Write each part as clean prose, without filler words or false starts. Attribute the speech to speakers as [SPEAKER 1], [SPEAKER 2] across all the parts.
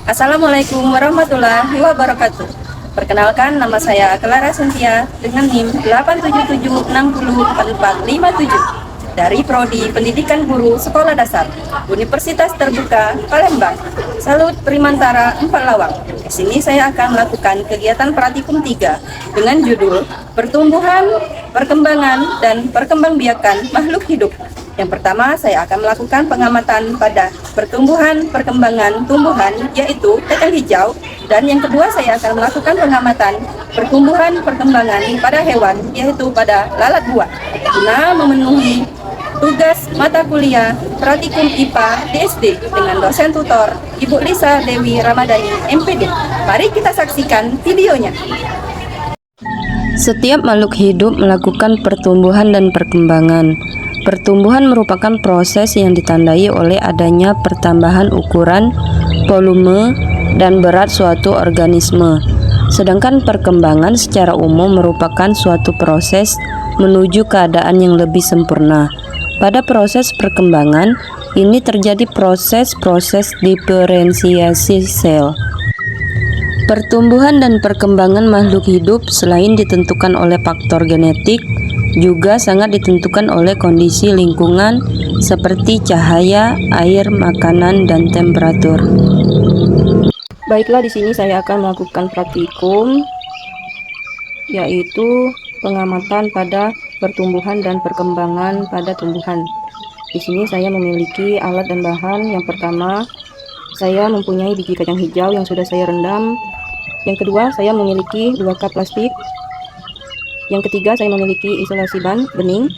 [SPEAKER 1] Assalamualaikum warahmatullahi wabarakatuh. Perkenalkan, nama saya Clara Cynthia dengan NIM 877604457 dari Prodi Pendidikan Guru Sekolah Dasar Universitas Terbuka Palembang, Salut Primantara 4 Lawang. Di sini saya akan melakukan kegiatan praktikum 3 dengan judul Pertumbuhan, Perkembangan, dan Perkembangbiakan Makhluk Hidup. Yang pertama, saya akan melakukan pengamatan pada pertumbuhan, perkembangan tumbuhan, yaitu kacang hijau. Dan yang kedua, saya akan melakukan pengamatan pertumbuhan, perkembangan pada hewan, yaitu pada lalat buah, guna memenuhi tugas mata kuliah praktikum IPA di SD dengan dosen tutor Ibu Lisa Dewi Ramadhani, MPD. Mari kita saksikan videonya.
[SPEAKER 2] Setiap makhluk hidup melakukan pertumbuhan dan perkembangan. Pertumbuhan merupakan proses yang ditandai oleh adanya pertambahan ukuran, volume, dan berat suatu organisme. Sedangkan perkembangan secara umum merupakan suatu proses menuju keadaan yang lebih sempurna. Pada proses perkembangan, ini terjadi proses-proses diferensiasi sel. Pertumbuhan dan perkembangan makhluk hidup selain ditentukan oleh faktor genetik, juga sangat ditentukan oleh kondisi lingkungan seperti cahaya, air, makanan, dan temperatur.
[SPEAKER 1] Baiklah, di sini saya akan melakukan praktikum, yaitu pengamatan pada pertumbuhan dan perkembangan pada tumbuhan. Di sini saya memiliki alat dan bahan. Yang pertama, saya mempunyai biji kacang hijau yang sudah saya rendam. Yang kedua, saya memiliki 2 cup plastik. Yang ketiga, saya memiliki isolasi ban bening.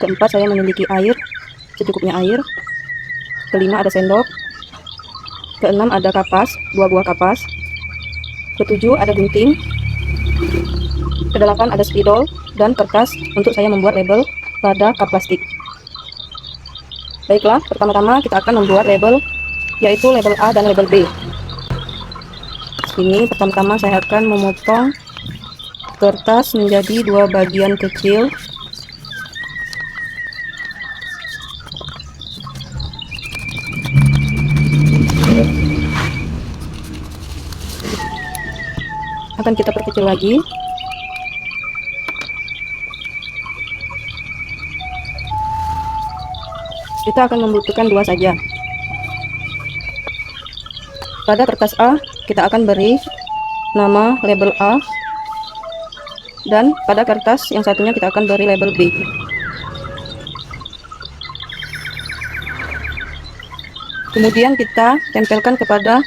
[SPEAKER 1] Keempat, saya memiliki air, secukupnya air. Kelima, ada sendok. Keenam, ada kapas, 2 buah kapas. Ketujuh, ada gunting. Kedelapan, ada spidol dan kertas untuk saya membuat label pada cup plastik. Baiklah, pertama-tama kita akan membuat label, yaitu label A dan label B. Ini pertama-tama saya akan memotong kertas menjadi 2 bagian kecil. Akan kita perkecil lagi. Kita akan membutuhkan 2 saja. Pada kertas A, kita akan beri nama label A. Dan pada kertas yang satunya kita akan beri label B. Kemudian kita tempelkan kepada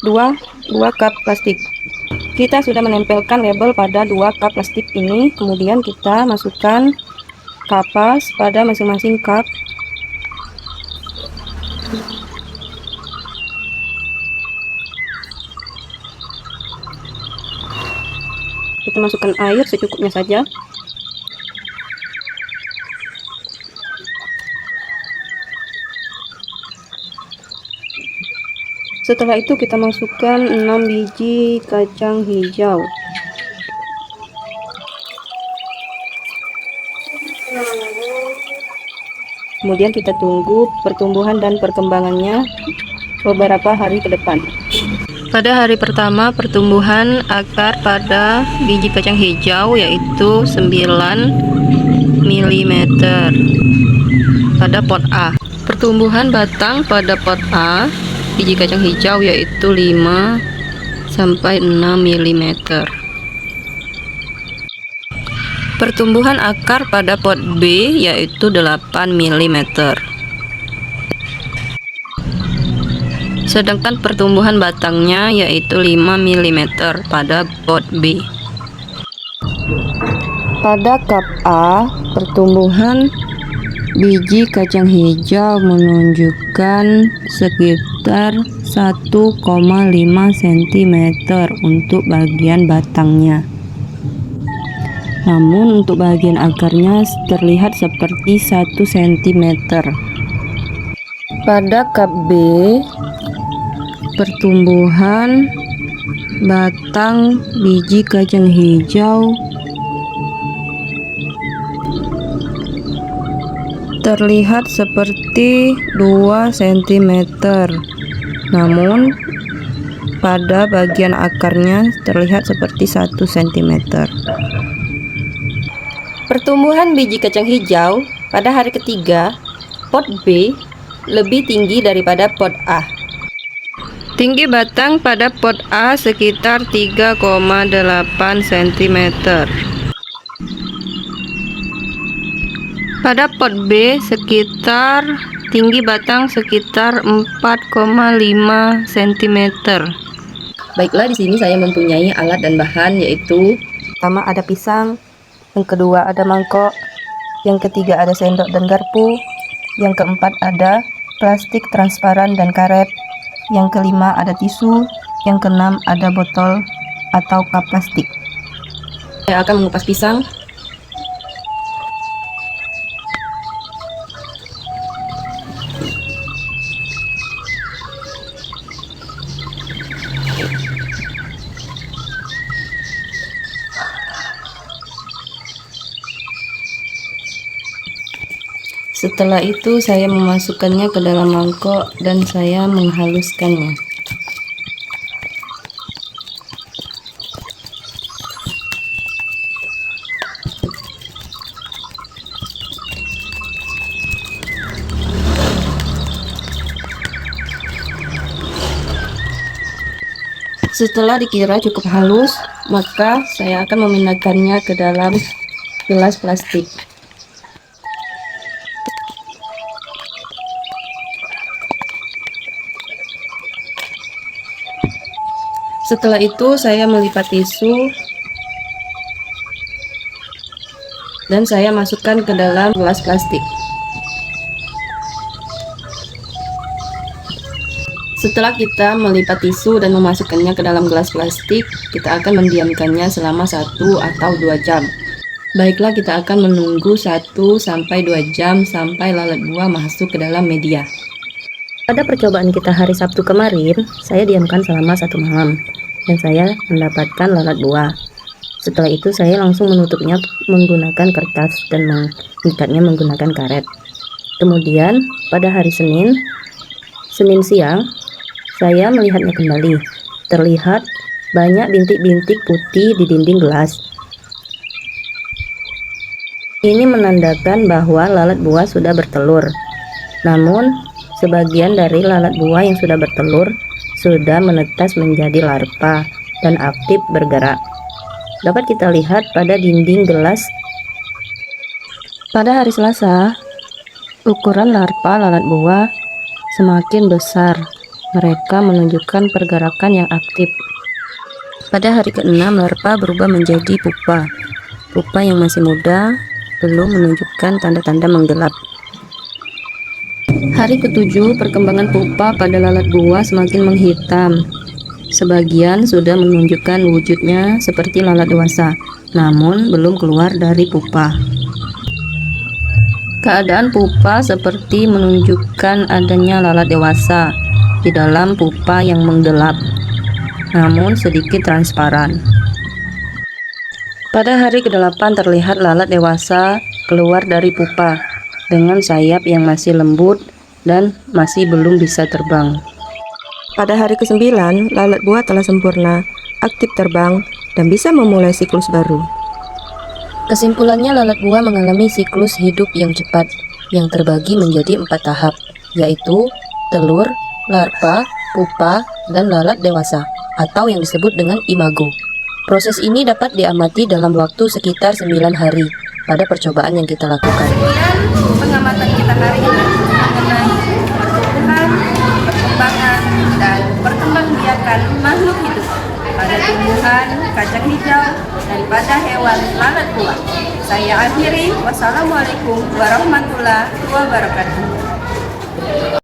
[SPEAKER 1] dua cup plastik. Kita sudah menempelkan label pada 2 cup plastik ini. Kemudian kita masukkan kapas pada masing-masing cup. Kita masukkan air secukupnya saja. Setelah itu kita masukkan 6 biji kacang hijau. Kemudian kita tunggu pertumbuhan dan perkembangannya beberapa hari ke depan.
[SPEAKER 2] Pada hari pertama pertumbuhan akar pada biji kacang hijau yaitu 9 mm pada pot A. Pertumbuhan batang pada pot A biji kacang hijau yaitu 5 sampai 6 mm. Pertumbuhan akar pada pot B yaitu 8 mm. Sedangkan pertumbuhan batangnya yaitu 5 mm pada pot B. Pada cup A, pertumbuhan biji kacang hijau menunjukkan sekitar 1,5 cm untuk bagian batangnya. Namun untuk bagian akarnya terlihat seperti 1 cm. Pada kap B, pertumbuhan batang biji kacang hijau terlihat seperti 2 cm, namun pada bagian akarnya terlihat seperti 1 cm. Pertumbuhan biji kacang hijau pada hari ketiga, pot B lebih tinggi daripada pot A. Tinggi batang pada pot A sekitar 3,8 cm. Pada pot B tinggi batang sekitar 4,5 cm. Baiklah, di sini saya mempunyai alat dan bahan, yaitu pertama ada pisang, yang kedua ada mangkok, yang ketiga ada sendok dan garpu, yang keempat ada plastik transparan dan karet, yang kelima ada tisu, yang keenam ada botol atau cup plastik. Saya akan mengupas pisang. Setelah itu saya memasukkannya ke dalam mangkok dan saya menghaluskannya. Setelah dikira cukup halus, maka saya akan memindahkannya ke dalam gelas plastik. Setelah itu saya melipat tisu dan saya masukkan ke dalam gelas plastik. Setelah kita melipat tisu dan memasukkannya ke dalam gelas plastik, kita akan mendiamkannya selama 1 atau 2 jam. Baiklah, kita akan menunggu 1 sampai 2 jam sampai lalat buah masuk ke dalam media. Pada percobaan kita hari Sabtu kemarin, saya diamkan selama 1 malam dan saya mendapatkan lalat buah. Setelah itu saya langsung menutupnya menggunakan kertas dan mengikatnya menggunakan karet. Kemudian pada hari Senin siang, saya melihatnya kembali. Terlihat banyak bintik-bintik putih di dinding gelas. Ini menandakan bahwa lalat buah sudah bertelur. Namun, sebagian dari lalat buah yang sudah bertelur sudah menetas menjadi larva dan aktif bergerak. Dapat kita lihat pada dinding gelas. Pada hari Selasa, ukuran larva lalat buah semakin besar. Mereka menunjukkan pergerakan yang aktif. Pada hari ke-6, larva berubah menjadi pupa. Pupa yang masih muda belum menunjukkan tanda-tanda menggelap. Hari ke-7, perkembangan pupa pada lalat buah semakin menghitam. Sebagian sudah menunjukkan wujudnya seperti lalat dewasa, namun belum keluar dari pupa. Keadaan pupa seperti menunjukkan adanya lalat dewasa di dalam pupa yang menggelap, namun sedikit transparan. Pada hari ke-8 terlihat lalat dewasa keluar dari pupa dengan sayap yang masih lembut dan masih belum bisa terbang. Pada hari ke-9, lalat buah telah sempurna, aktif terbang, dan bisa memulai siklus baru. Kesimpulannya, lalat buah mengalami siklus hidup yang cepat, yang terbagi menjadi 4 tahap, yaitu telur, larva, pupa, dan lalat dewasa, atau yang disebut dengan imago. Proses ini dapat diamati dalam waktu sekitar 9 hari pada percobaan yang kita lakukan.
[SPEAKER 1] Kemudian pengamatan kita hari ini mengenai pertumbuhan, perkembangan, dan perkembangbiakan makhluk hidup pada tumbuhan kacang hijau daripada hewan lalat buah. Saya akhiri, wassalamualaikum warahmatullahi wabarakatuh.